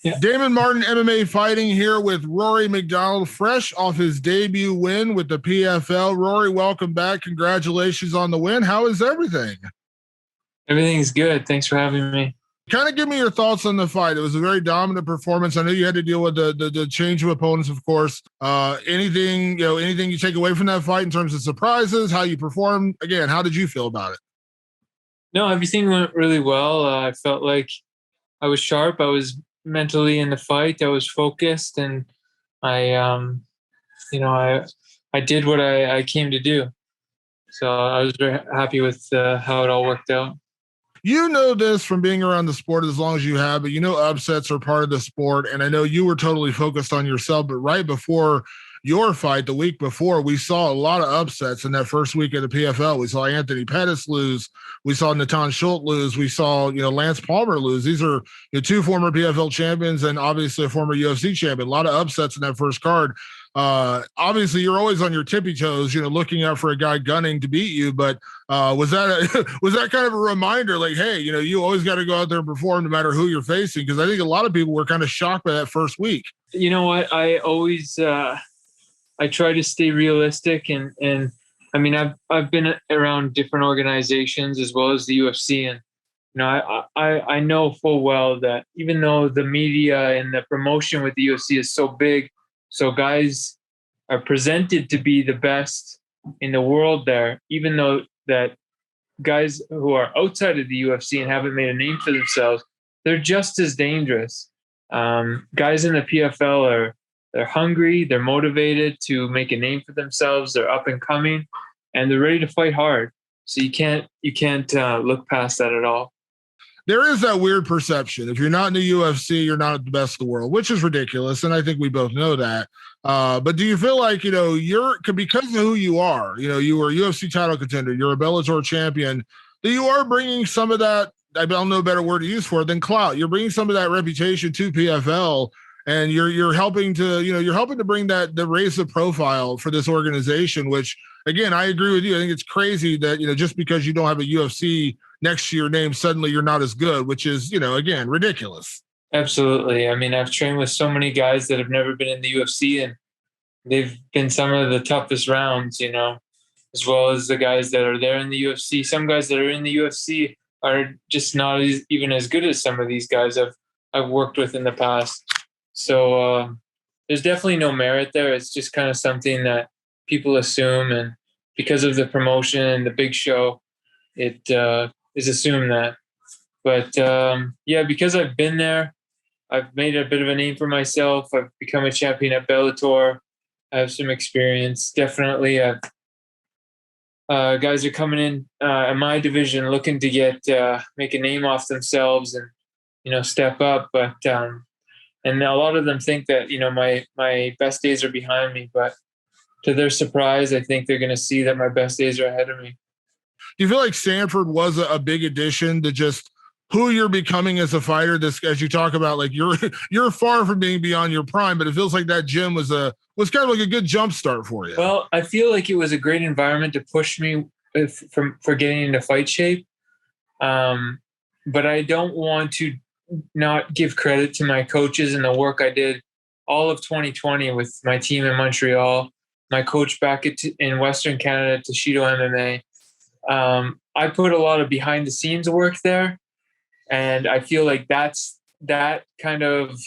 Yeah. Damon Martin MMA fighting here with Rory MacDonald, fresh off his debut win with the PFL. Rory, welcome back. Congratulations on the win. How is everything? Everything's good. Thanks for having me. Kind of give me your thoughts on the fight. It was a very dominant performance. I know you had to deal with the change of opponents, of course. Anything you take away from that fight in terms of surprises, how you performed? Again, how did you feel about it? No, everything went really well. I felt like I was sharp. I was mentally in the fight. I was focused, and I, I did what I came to do. So I was very happy with how it all worked out. You know this from being around the sport as long as you have, but you know upsets are part of the sport. And I know you were totally focused on yourself, but right before your fight, the week before, we saw a lot of upsets in that first week of the PFL. We saw Anthony Pettis lose. We saw Natan Schultz lose. We saw, Lance Palmer lose. These are two former PFL champions and obviously a former UFC champion. A lot of upsets in that first card. Obviously you're always on your tippy toes, looking out for a guy gunning to beat you. But was that kind of a reminder, like, hey, you always got to go out there and perform no matter who you're facing? Because I think a lot of people were kind of shocked by that first week. You know what? I always I try to stay realistic, and I mean I've been around different organizations as well as the UFC, and I know full well that even though the media and the promotion with the UFC is so big, so guys are presented to be the best in the world there, even though that guys who are outside of the UFC and haven't made a name for themselves, they're just as dangerous. Guys in the PFL they're hungry, they're motivated to make a name for themselves, they're up and coming, and they're ready to fight hard. So you can't look past that at all. There is that weird perception. If you're not in the UFC, you're not the best in the world, which is ridiculous. And I think we both know that. But do you feel like, you're because of who you are, you were a UFC title contender, you're a Bellator champion, that you are bringing some of that, I don't know a better word to use for it than clout. You're bringing some of that reputation to PFL, and you're helping to bring the raise of profile for this organization, which again, I agree with you. I think it's crazy that, just because you don't have a UFC next to your name, suddenly you're not as good, which is, again, ridiculous. Absolutely. I mean, I've trained with so many guys that have never been in the UFC, and they've been some of the toughest rounds, as well as the guys that are there in the UFC. Some guys that are in the UFC are just not even as good as some of these guys I've worked with in the past. So there's definitely no merit there. It's just kind of something that people assume, and because of the promotion and the big show, it is assumed that. But because I've been there, I've made a bit of a name for myself. I've become a champion at Bellator. I have some experience. Definitely, guys are coming in my division looking to make a name off themselves and step up. But and a lot of them think that my best days are behind me. But to their surprise, I think they're going to see that my best days are ahead of me. Do you feel like Stanford was a big addition to just who you're becoming as a fighter? This, as you talk about, like you're far from being beyond your prime, but it feels like that gym was kind of like a good jump start for you. Well, I feel like it was a great environment to push me for getting into fight shape. But I don't want to not give credit to my coaches and the work I did all of 2020 with my team in Montreal, my coach back in Western Canada, Toshido MMA. I put a lot of behind the scenes work there. And I feel like that kind of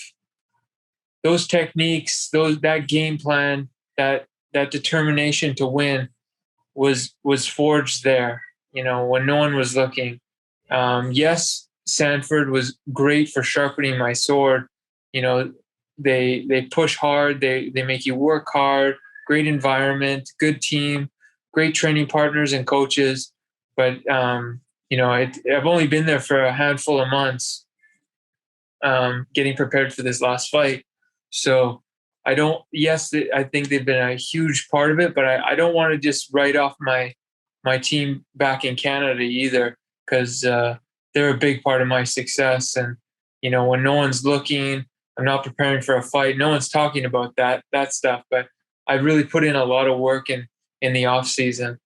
those techniques, that game plan, that determination to win was forged there, when no one was looking. Yes, Stanford was great for sharpening my sword. They push hard, they make you work hard, great environment, good team, great training partners and coaches. But I've only been there for a handful of months, getting prepared for this last fight. So I think they've been a huge part of it, but I don't want to just write off my team back in Canada either, because they're a big part of my success. And, when no one's looking, I'm not preparing for a fight, no one's talking about that stuff, but I really put in a lot of work in the off season.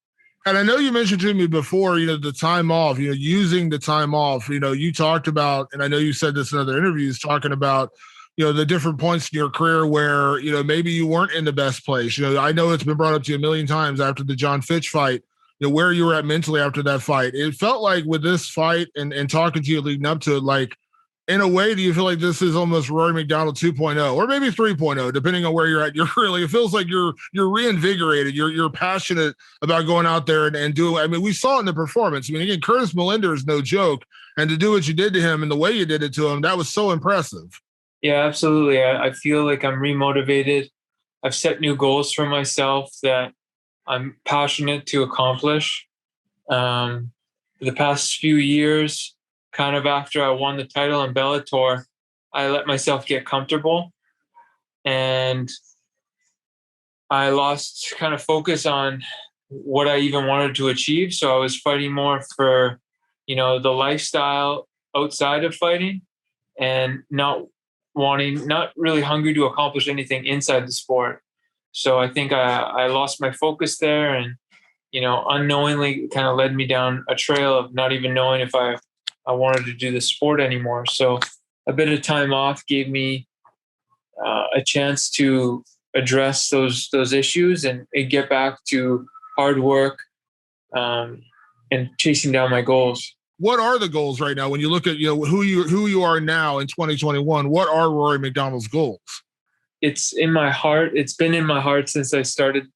And I know you mentioned to me before, the time off, using the time off, you talked about, and I know you said this in other interviews, talking about the different points in your career where, maybe you weren't in the best place. I know it's been brought up to you a million times after the John Fitch fight, where you were at mentally after that fight. It felt like with this fight and talking to you leading up to it, like, in a way, do you feel like this is almost Rory MacDonald 2.0 or maybe 3.0, depending on where you're at? It feels like you're reinvigorated. You're passionate about going out there and doing. I mean, we saw it in the performance. I mean, again, Curtis Melinder is no joke, and to do what you did to him and the way you did it to him, that was so impressive. Yeah, absolutely. I feel like I'm remotivated. I've set new goals for myself that I'm passionate to accomplish. For the past few years, kind of after I won the title in Bellator, I let myself get comfortable and I lost kind of focus on what I even wanted to achieve. So I was fighting more for, the lifestyle outside of fighting and not really hungry to accomplish anything inside the sport. So I think I lost my focus there and, unknowingly kind of led me down a trail of not even knowing if I wanted to do the sport anymore. So a bit of time off gave me a chance to address those issues and get back to hard work and chasing down my goals. What are the goals right now when you look at who you are now in 2021? What are Rory MacDonald's goals? It's in my heart. It's been in my heart since I started.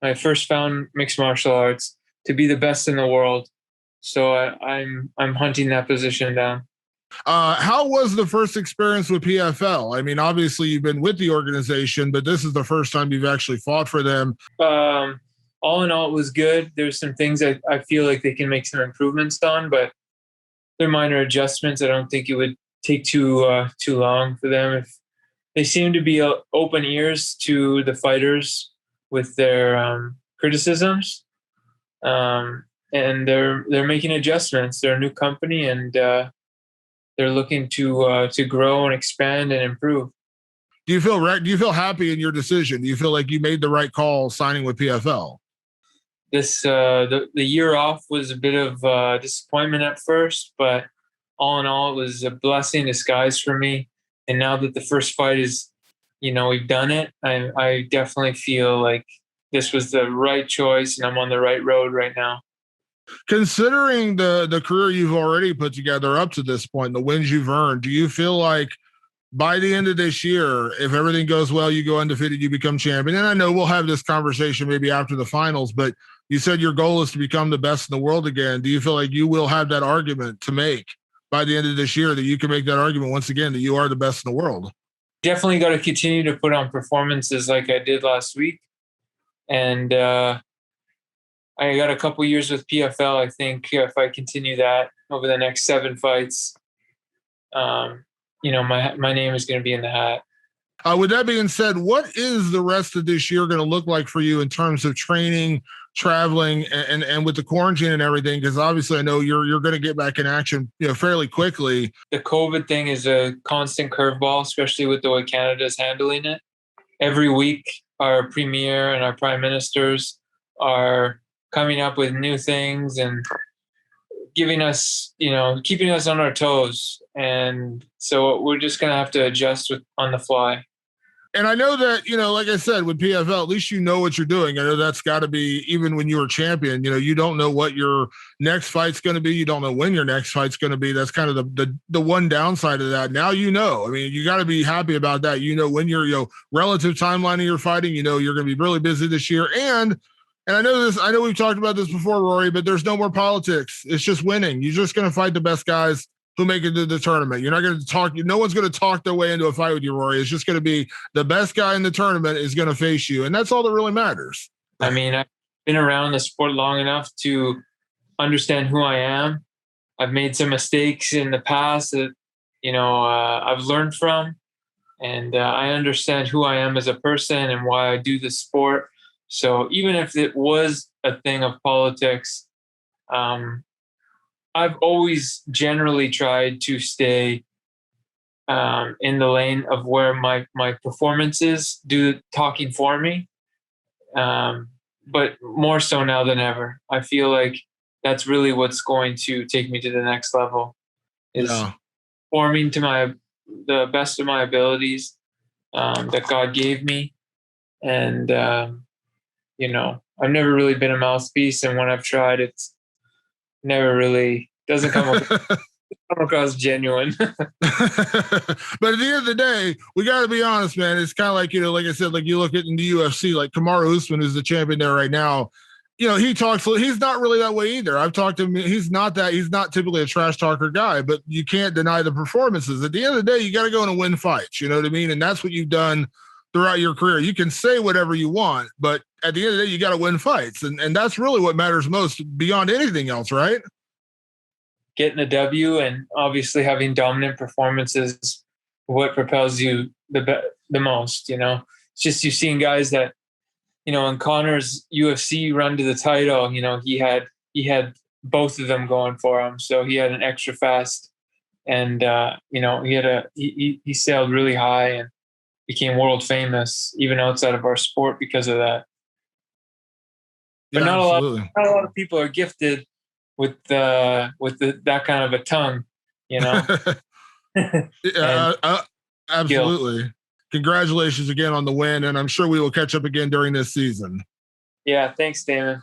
I first found mixed martial arts to be the best in the world. So I'm hunting that position down. How was the first experience with PFL? I mean, obviously you've been with the organization, but this is the first time you've actually fought for them. All in all, it was good. There's some things I feel like they can make some improvements on, but they're minor adjustments. I don't think it would take too long for them. If they seem to be open ears to the fighters with their criticisms, and they're making adjustments. They're a new company, and they're looking to grow and expand and improve. Do you feel happy in your decision? Do you feel like you made the right call signing with PFL? The year off was a bit of disappointment at first, but all in all, it was a blessing in disguise for me. And now that the first fight is, we've done it, I definitely feel like this was the right choice and I'm on the right road right now. Considering the career you've already put together up to this point, the wins you've earned, do you feel like by the end of this year, if everything goes well, you go undefeated, you become champion? And I know we'll have this conversation maybe after the finals, but you said your goal is to become the best in the world again. Do you feel like you will have that argument to make by the end of this year, that you can make that argument once again that you are the best in the world? Definitely got to continue to put on performances like I did last week. And I got a couple years with PFL. I think if I continue that over the next 7 fights, my name is going to be in the hat. With that being said, what is the rest of this year going to look like for you in terms of training, traveling, and with the quarantine and everything? Because obviously I know you're going to get back in action, fairly quickly. The COVID thing is a constant curveball, especially with the way Canada's handling it. Every week, our premier and our prime ministers are coming up with new things and giving us, keeping us on our toes. And so we're just going to have to adjust on the fly. And I know that, like I said, with PFL, at least you know what you're doing. I know that's got to be, even when you were champion, you don't know what your next fight's going to be. You don't know when your next fight's going to be. That's kind of the one downside of that. Now, I mean, you got to be happy about that. When your relative timeline of your fighting, you're going to be really busy this year. And I know we've talked about this before, Rory, but there's no more politics. It's just winning. You're just going to fight the best guys who make it to the tournament. You're not going to talk. No one's going to talk their way into a fight with you, Rory. It's just going to be the best guy in the tournament is going to face you. And that's all that really matters. I mean, I've been around the sport long enough to understand who I am. I've made some mistakes in the past that, I've learned from. And I understand who I am as a person and why I do the sport. So even if it was a thing of politics, I've always generally tried to stay in the lane of where my performances do the talking for me. But more so now than ever. I feel like that's really what's going to take me to the next level is performing to the best of my abilities that God gave me. And, I've never really been a mouthpiece. And when I've tried, it's never really doesn't come across genuine. But at the end of the day, we got to be honest, man. It's kind of like, like I said, like you look at in the UFC, like Kamaru Usman, who's the champion there right now. He talks, he's not really that way either. I've talked to him. He's not typically a trash talker guy, but you can't deny the performances. At the end of the day, you got to go in and win fights. You know what I mean? And that's what you've done throughout your career. You can say whatever you want, but at the end of the day, you got to win fights. And that's really what matters most beyond anything else, right? Getting a W and obviously having dominant performances what propels you the most. It's just you've seen guys that in Connor's UFC run to the title, he had both of them going for him, so he had an extra fast, and he sailed really high and became world famous even outside of our sport because of that. But yeah, not absolutely. a lot of people are gifted with that kind of a tongue, Yeah, absolutely. Congratulations again on the win, and I'm sure we will catch up again during this season. Yeah, thanks, Damon.